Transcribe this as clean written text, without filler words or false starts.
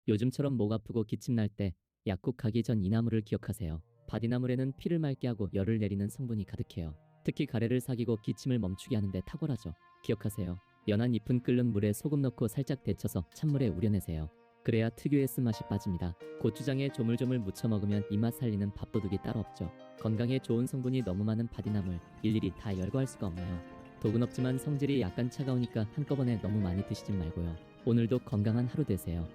요즘처럼 목 아프고 기침 날 때 약국 가기 전 이 나물을 기억하세요. 바디나물에는 피를 맑게 하고 열을 내리는 성분이 가득해요. 특히 가래를삭이고 기침을 멈추게 하는데 탁월하죠. 기억하세요. 연한 잎은 끓는 물에 소금 넣고 살짝 데쳐서 찬물에 우려내세요. 그래야 특유의 쓴맛이 빠집니다. 고추장에 조물조물 무쳐 먹으면 입맛 살리는 밥도둑이 따로 없죠. 건강에 좋은 성분이 너무 많은 바디나물 일일이 다 열거할 수가 없네요. 독은 없지만 성질이 약간 차가우니까 한꺼번에 너무 많이 드시진 말고요. 오늘도 건강한 하루 되세요.